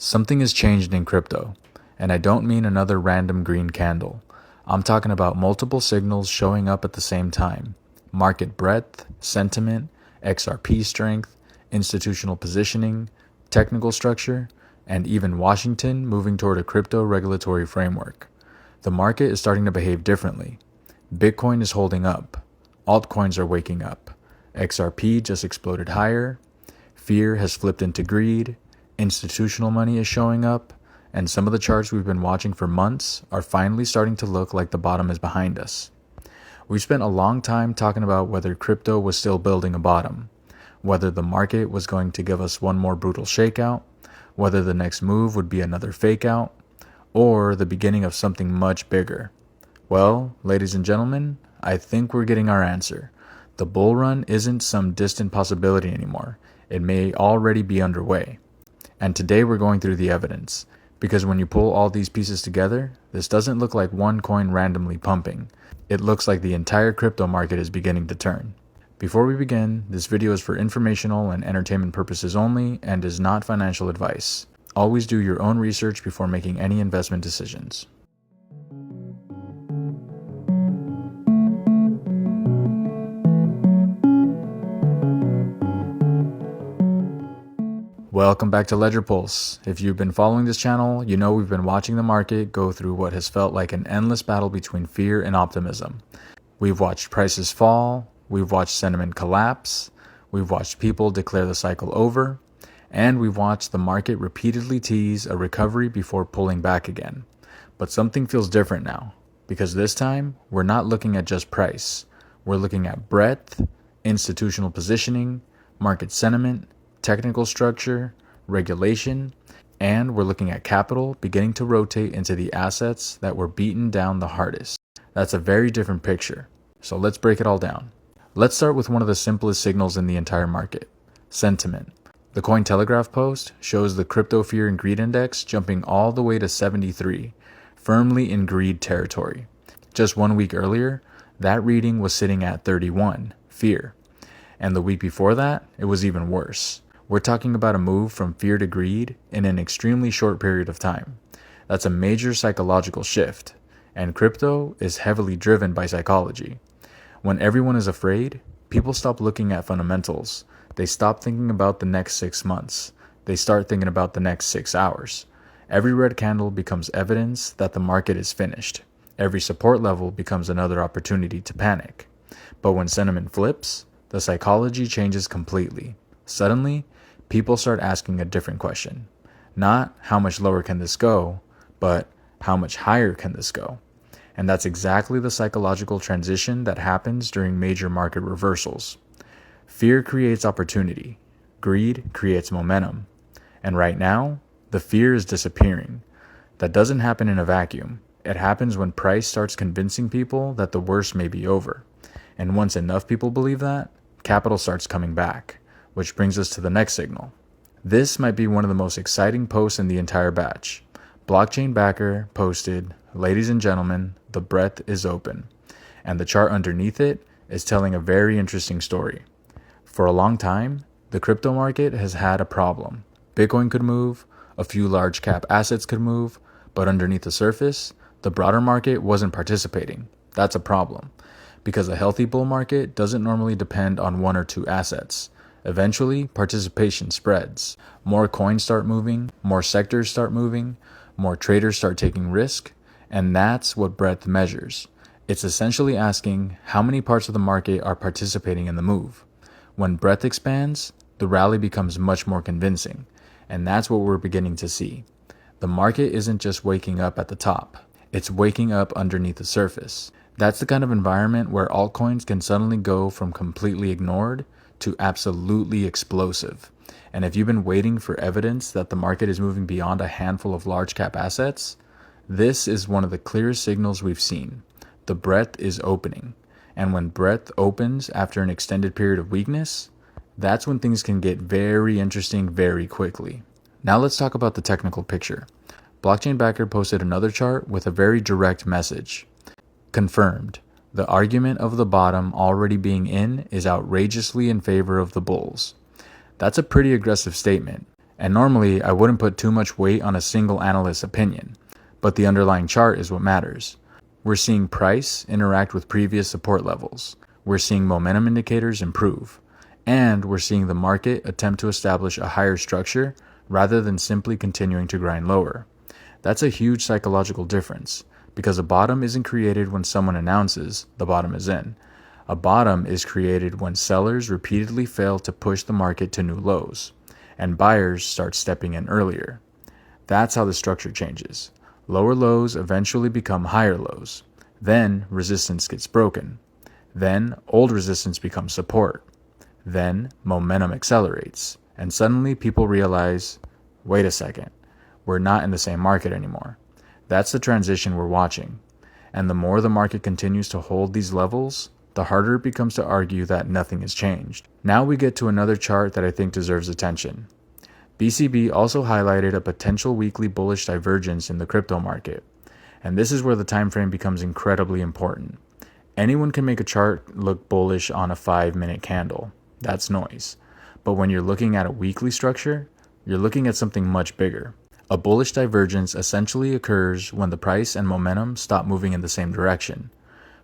Something has changed in crypto, and I don't mean another random green candle. I'm talking about multiple signals showing up at the same time. Market breadth, sentiment, XRP strength, institutional positioning, technical structure, and even Washington moving toward a crypto regulatory framework. The market is starting to behave differently. Bitcoin is holding up. Altcoins are waking up. XRP just exploded higher. Fear has flipped into greed. Institutional money is showing up, and some of the charts we've been watching for months are finally starting to look like the bottom is behind us. We spent a long time talking about whether crypto was still building a bottom, whether the market was going to give us one more brutal shakeout, whether the next move would be another fake out, or the beginning of something much bigger. Well, ladies and gentlemen, I think we're getting our answer. The bull run isn't some distant possibility anymore. It may already be underway. And today we're going through the evidence, because when you pull all these pieces together, this doesn't look like one coin randomly pumping. It looks like the entire crypto market is beginning to turn. Before we begin, this video is for informational and entertainment purposes only and is not financial advice. Always do your own research before making any investment decisions. Welcome back to Ledger Pulse. If you've been following this channel, you know we've been watching the market go through what has felt like an endless battle between fear and optimism. We've watched prices fall, we've watched sentiment collapse, we've watched people declare the cycle over, and we've watched the market repeatedly tease a recovery before pulling back again. But something feels different now, because this time we're not looking at just price. We're looking at breadth, institutional positioning, market sentiment, technical structure, regulation, and we're looking at capital beginning to rotate into the assets that were beaten down the hardest. That's a very different picture. So let's break it all down. Let's start with one of the simplest signals in the entire market, sentiment. The Cointelegraph post shows the crypto fear and greed index jumping all the way to 73, firmly in greed territory. Just 1 week earlier, that reading was sitting at 31, fear. And the week before that, it was even worse. We're talking about a move from fear to greed in an extremely short period of time. That's a major psychological shift, and crypto is heavily driven by psychology. When everyone is afraid, people stop looking at fundamentals. They stop thinking about the next 6 months. They start thinking about the next 6 hours. Every red candle becomes evidence that the market is finished. Every support level becomes another opportunity to panic. But when sentiment flips, the psychology changes completely. Suddenly, people start asking a different question. Not how much lower can this go, but how much higher can this go? And that's exactly the psychological transition that happens during major market reversals. Fear creates opportunity. Greed creates momentum. And right now, the fear is disappearing. That doesn't happen in a vacuum. It happens when price starts convincing people that the worst may be over. And once enough people believe that, capital starts coming back. Which brings us to the next signal. This might be one of the most exciting posts in the entire batch. Blockchain Backer posted, "Ladies and gentlemen, the breadth is open." And the chart underneath it is telling a very interesting story. For a long time, the crypto market has had a problem. Bitcoin could move, a few large cap assets could move, but underneath the surface, the broader market wasn't participating. That's a problem, because a healthy bull market doesn't normally depend on one or two assets. Eventually, participation spreads. More coins start moving, more sectors start moving, more traders start taking risk, and that's what breadth measures. It's essentially asking how many parts of the market are participating in the move. When breadth expands, the rally becomes much more convincing, and that's what we're beginning to see. The market isn't just waking up at the top, it's waking up underneath the surface. That's the kind of environment where altcoins can suddenly go from completely ignored to absolutely explosive. And if you've been waiting for evidence that the market is moving beyond a handful of large cap assets, this is one of the clearest signals we've seen. The breadth is opening. And when breadth opens after an extended period of weakness, that's when things can get very interesting very quickly. Now let's talk about the technical picture. Blockchain Backer posted another chart with a very direct message. Confirmed. The argument of the bottom already being in is outrageously in favor of the bulls. That's a pretty aggressive statement, And normally, I wouldn't put too much weight on a single analyst's opinion, but the underlying chart is what matters. We're seeing price interact with previous support levels. We're seeing momentum indicators improve. And we're seeing the market attempt to establish a higher structure rather than simply continuing to grind lower. That's a huge psychological difference, because a bottom isn't created when someone announces the bottom is in. A bottom is created when sellers repeatedly fail to push the market to new lows, and buyers start stepping in earlier. That's how the structure changes. Lower lows eventually become higher lows. Then resistance gets broken. Then old resistance becomes support. Then momentum accelerates, and suddenly people realize, wait a second, we're not in the same market anymore. That's the transition we're watching. And the more the market continues to hold these levels, the harder it becomes to argue that nothing has changed. Now we get to another chart that I think deserves attention. BCB also highlighted a potential weekly bullish divergence in the crypto market. And this is where the time frame becomes incredibly important. Anyone can make a chart look bullish on a 5-minute candle. That's noise. But when you're looking at a weekly structure, you're looking at something much bigger. A bullish divergence essentially occurs when the price and momentum stop moving in the same direction.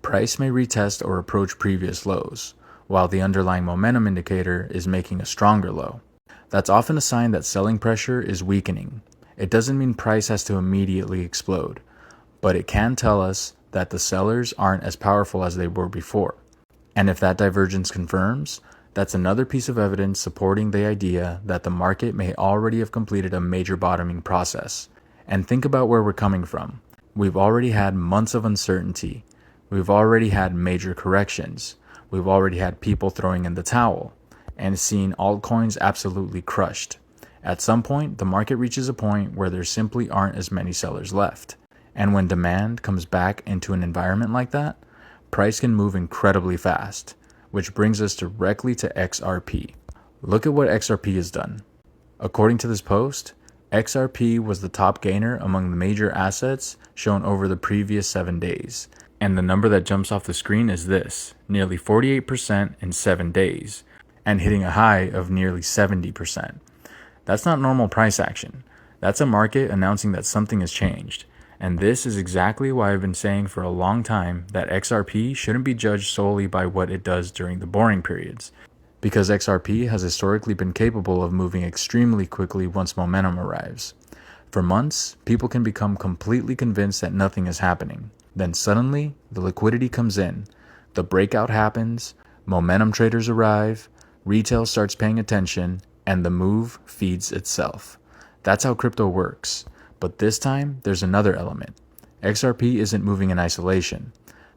Price may retest or approach previous lows, while the underlying momentum indicator is making a stronger low. That's often a sign that selling pressure is weakening. It doesn't mean price has to immediately explode, but it can tell us that the sellers aren't as powerful as they were before. And if that divergence confirms, that's another piece of evidence supporting the idea that the market may already have completed a major bottoming process. And think about where we're coming from. We've already had months of uncertainty. We've already had major corrections. We've already had people throwing in the towel and seen altcoins absolutely crushed. At some point, the market reaches a point where there simply aren't as many sellers left. And when demand comes back into an environment like that, price can move incredibly fast, which brings us directly to XRP. Look at what XRP has done. According to this post, XRP was the top gainer among the major assets shown over the previous 7 days. And the number that jumps off the screen is this, nearly 48% in 7 days, and hitting a high of nearly 70%. That's not normal price action. That's a market announcing that something has changed. And this is exactly why I've been saying for a long time that XRP shouldn't be judged solely by what it does during the boring periods, because XRP has historically been capable of moving extremely quickly once momentum arrives. For months, people can become completely convinced that nothing is happening. Then suddenly, the liquidity comes in, the breakout happens, momentum traders arrive, retail starts paying attention, and the move feeds itself. That's how crypto works. But this time, there's another element. XRP isn't moving in isolation.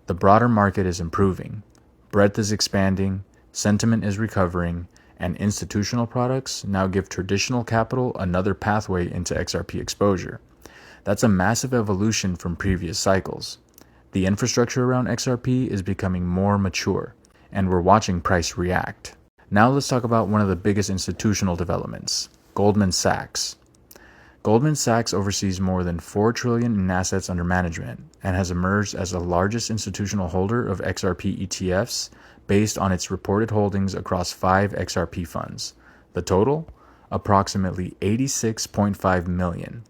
The broader market is improving. Breadth is expanding, sentiment is recovering, and institutional products now give traditional capital another pathway into XRP exposure. That's a massive evolution from previous cycles. The infrastructure around XRP is becoming more mature, and we're watching price react. Now let's talk about one of the biggest institutional developments, Goldman Sachs. Goldman Sachs oversees more than $4 trillion in assets under management and has emerged as the largest institutional holder of XRP ETFs based on its reported holdings across 5 XRP funds. The total? Approximately 86.5 million.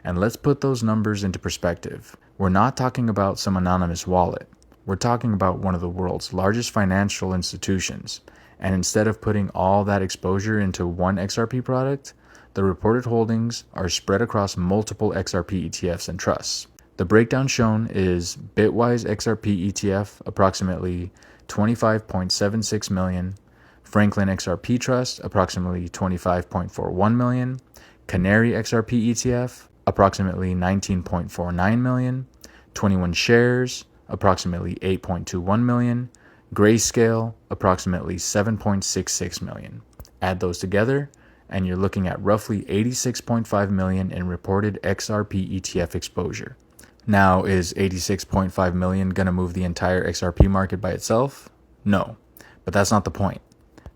And let's put those numbers into perspective. We're not talking about some anonymous wallet. We're talking about one of the world's largest financial institutions. And instead of putting all that exposure into one XRP product, the reported holdings are spread across multiple XRP ETFs and trusts. The breakdown shown is Bitwise XRP ETF, approximately 25.76 million, Franklin XRP Trust, approximately 25.41 million, Canary XRP ETF, approximately 19.49 million, 21 Shares, approximately 8.21 million, Grayscale, approximately 7.66 million. Add those together, and you're looking at roughly 86.5 million in reported XRP ETF exposure. Now, is 86.5 million going to move the entire XRP market by itself? No, but that's not the point.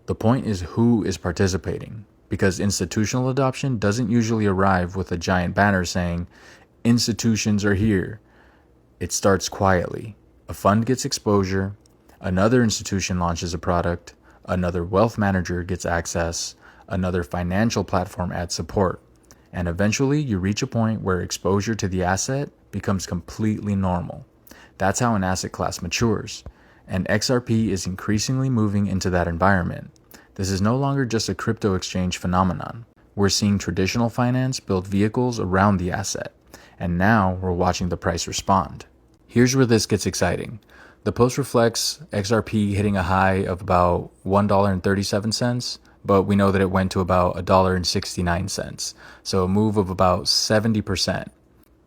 The point is who is participating, because institutional adoption doesn't usually arrive with a giant banner saying, institutions are here. It starts quietly. A fund gets exposure, another institution launches a product, another wealth manager gets access, another financial platform adds support, and eventually you reach a point where exposure to the asset becomes completely normal. That's how an asset class matures, and XRP is increasingly moving into that environment. This is no longer just a crypto exchange phenomenon. We're seeing traditional finance build vehicles around the asset, and now we're watching the price respond. Here's where this gets exciting. The post reflects XRP hitting a high of about $1.37, but we know that it went to about $1.69, so a move of about 70%.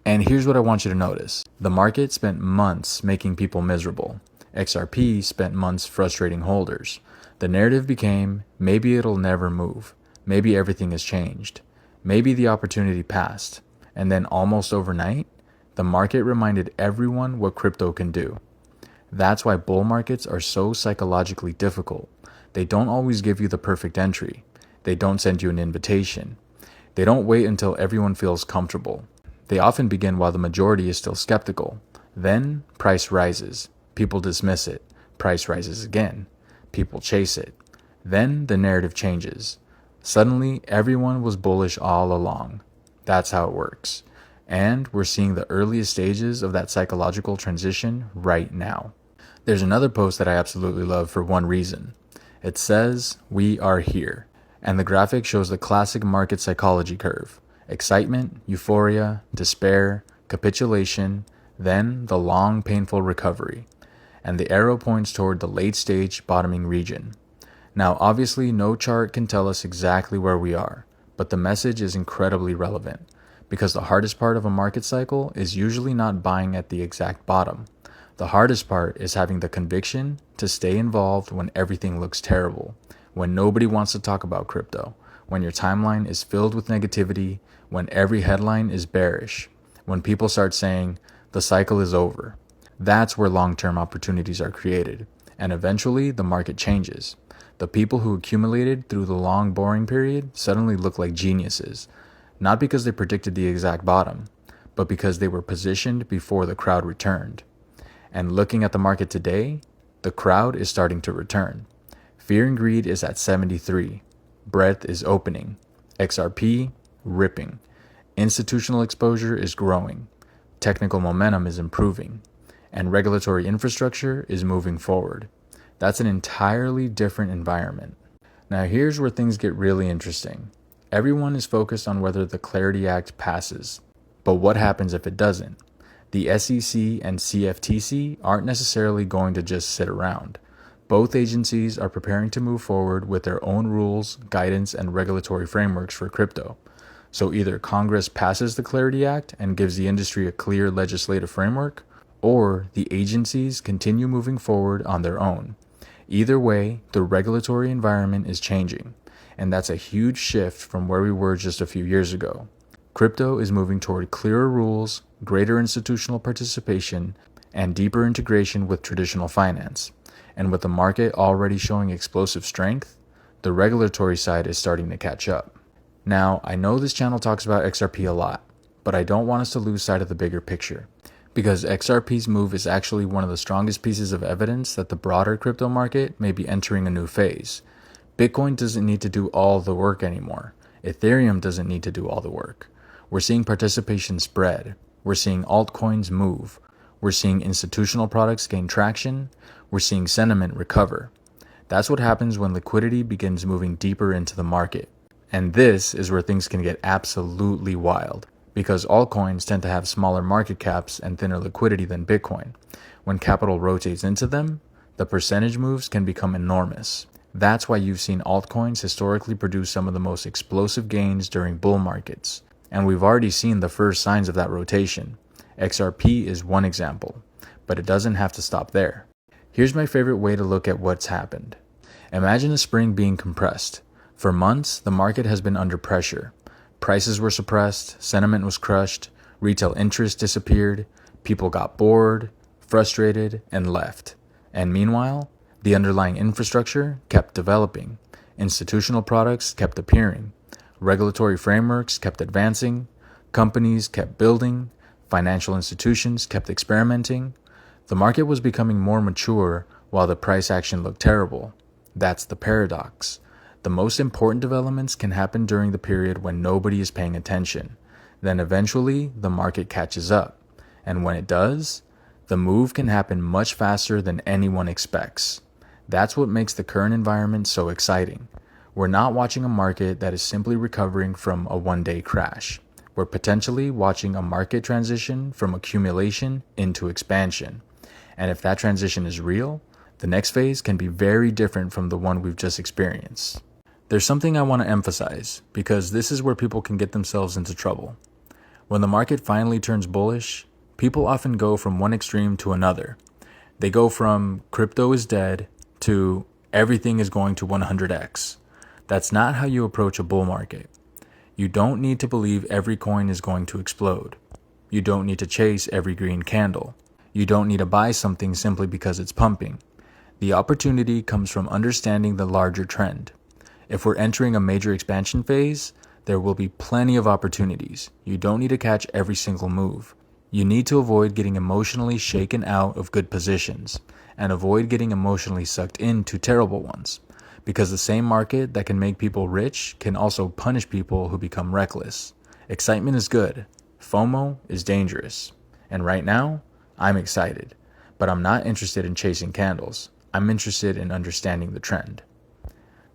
And here's what I want you to notice. The market spent months making people miserable. XRP spent months frustrating holders. The narrative became, maybe it'll never move. Maybe everything has changed. Maybe the opportunity passed. And then almost overnight, the market reminded everyone what crypto can do. That's why bull markets are so psychologically difficult. They don't always give you the perfect entry. They don't send you an invitation. They don't wait until everyone feels comfortable. They often begin while the majority is still skeptical. Then, price rises. People dismiss it. Price rises again. People chase it. Then, the narrative changes. Suddenly, everyone was bullish all along. That's how it works. And we're seeing the earliest stages of that psychological transition right now. There's another post that I absolutely love for one reason. It says, "We are here." And the graphic shows the classic market psychology curve. Excitement, euphoria, despair, capitulation, then the long, painful recovery. And the arrow points toward the late-stage bottoming region. Now, obviously, no chart can tell us exactly where we are, but the message is incredibly relevant, because the hardest part of a market cycle is usually not buying at the exact bottom. The hardest part is having the conviction to stay involved when everything looks terrible, when nobody wants to talk about crypto, when your timeline is filled with negativity, when every headline is bearish, when people start saying, the cycle is over. That's where long-term opportunities are created, and eventually the market changes. The people who accumulated through the long, boring period suddenly look like geniuses, not because they predicted the exact bottom, but because they were positioned before the crowd returned. And looking at the market today, the crowd is starting to return. Fear and greed is at 73. Breadth is opening. XRP, ripping. Institutional exposure is growing. Technical momentum is improving. And regulatory infrastructure is moving forward. That's an entirely different environment. Now here's where things get really interesting. Everyone is focused on whether the Clarity Act passes. But what happens if it doesn't? The SEC and CFTC aren't necessarily going to just sit around. Both agencies are preparing to move forward with their own rules, guidance, and regulatory frameworks for crypto. So either Congress passes the Clarity Act and gives the industry a clear legislative framework, or the agencies continue moving forward on their own. Either way, the regulatory environment is changing, and that's a huge shift from where we were just a few years ago. Crypto is moving toward clearer rules, greater institutional participation, and deeper integration with traditional finance. And with the market already showing explosive strength, the regulatory side is starting to catch up. Now, I know this channel talks about XRP a lot, but I don't want us to lose sight of the bigger picture, because XRP's move is actually one of the strongest pieces of evidence that the broader crypto market may be entering a new phase. Bitcoin doesn't need to do all the work anymore. Ethereum doesn't need to do all the work. We're seeing participation spread. We're seeing altcoins move. We're seeing institutional products gain traction. We're seeing sentiment recover. That's what happens when liquidity begins moving deeper into the market. And this is where things can get absolutely wild, because altcoins tend to have smaller market caps and thinner liquidity than Bitcoin. When capital rotates into them, the percentage moves can become enormous. That's why you've seen altcoins historically produce some of the most explosive gains during bull markets. And we've already seen the first signs of that rotation. XRP is one example, but it doesn't have to stop there. Here's my favorite way to look at what's happened. Imagine a spring being compressed. For months, the market has been under pressure. Prices were suppressed, sentiment was crushed, retail interest disappeared, people got bored, frustrated, and left. And meanwhile, the underlying infrastructure kept developing. Institutional products kept appearing. Regulatory frameworks kept advancing. Companies kept building. Financial institutions kept experimenting. The market was becoming more mature while the price action looked terrible. That's the paradox. The most important developments can happen during the period when nobody is paying attention. Then eventually, the market catches up. And when it does, the move can happen much faster than anyone expects. That's what makes the current environment so exciting. We're not watching a market that is simply recovering from a one-day crash. We're potentially watching a market transition from accumulation into expansion. And if that transition is real, the next phase can be very different from the one we've just experienced. There's something I want to emphasize, because this is where people can get themselves into trouble. When the market finally turns bullish, people often go from one extreme to another. They go from crypto is dead to everything is going to 100x. That's not how you approach a bull market. You don't need to believe every coin is going to explode. You don't need to chase every green candle. You don't need to buy something simply because it's pumping. The opportunity comes from understanding the larger trend. If we're entering a major expansion phase, there will be plenty of opportunities. You don't need to catch every single move. You need to avoid getting emotionally shaken out of good positions and avoid getting emotionally sucked into terrible ones, because the same market that can make people rich can also punish people who become reckless. Excitement is good. FOMO is dangerous. And right now, I'm excited, but I'm not interested in chasing candles. I'm interested in understanding the trend.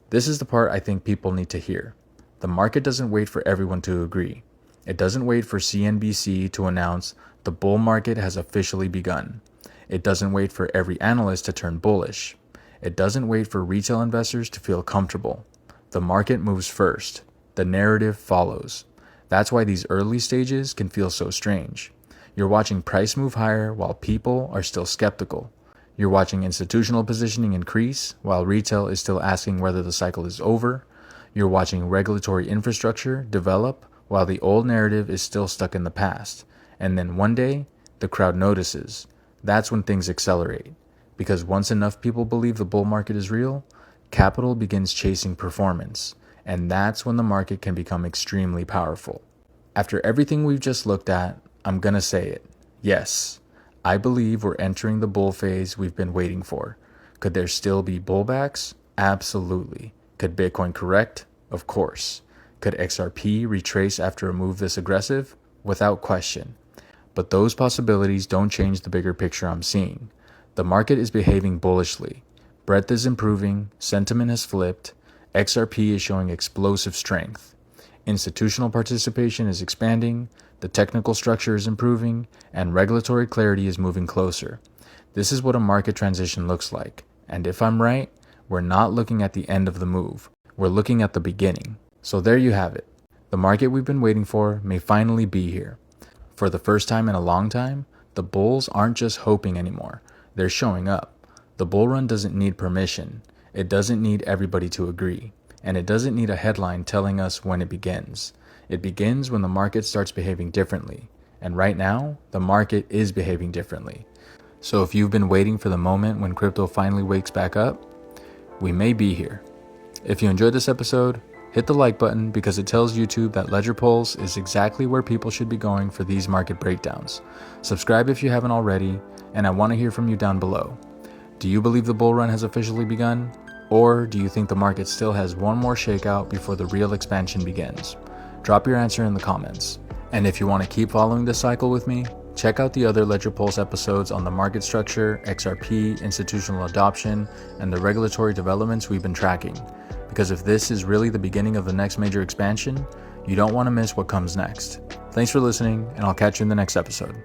This is the part I think people need to hear. The market doesn't wait for everyone to agree. It doesn't wait for CNBC to announce the bull market has officially begun. It doesn't wait for every analyst to turn bullish. It doesn't wait for retail investors to feel comfortable. The market moves first. The narrative follows. That's why these early stages can feel so strange. You're watching price move higher while people are still skeptical. You're watching institutional positioning increase while retail is still asking whether the cycle is over. You're watching regulatory infrastructure develop while the old narrative is still stuck in the past. And then one day, the crowd notices. That's when things accelerate. Because once enough people believe the bull market is real, capital begins chasing performance. And that's when the market can become extremely powerful. After everything we've just looked at, I'm gonna say it. Yes, I believe we're entering the bull phase we've been waiting for. Could there still be bullbacks? Absolutely. Could Bitcoin correct? Of course. Could XRP retrace after a move this aggressive? Without question. But those possibilities don't change the bigger picture I'm seeing. The market is behaving bullishly. Breadth is improving, sentiment has flipped, XRP is showing explosive strength. Institutional participation is expanding, the technical structure is improving, and regulatory clarity is moving closer. This is what a market transition looks like. And if I'm right, we're not looking at the end of the move. We're looking at the beginning. So there you have it. The market we've been waiting for may finally be here. For the first time in a long time, the bulls aren't just hoping anymore. They're showing up. The bull run doesn't need permission. It doesn't need everybody to agree. And it doesn't need a headline telling us when it begins. It begins when the market starts behaving differently. And right now, the market is behaving differently. So if you've been waiting for the moment when crypto finally wakes back up, we may be here. If you enjoyed this episode, hit the like button because it tells YouTube that Ledger Pulse is exactly where people should be going for these market breakdowns. Subscribe if you haven't already, and I want to hear from you down below. Do you believe the bull run has officially begun? Or do you think the market still has one more shakeout before the real expansion begins? Drop your answer in the comments. And if you want to keep following this cycle with me, check out the other Ledger Pulse episodes on the market structure, XRP, institutional adoption, and the regulatory developments we've been tracking. Because if this is really the beginning of the next major expansion, you don't want to miss what comes next. Thanks for listening, and I'll catch you in the next episode.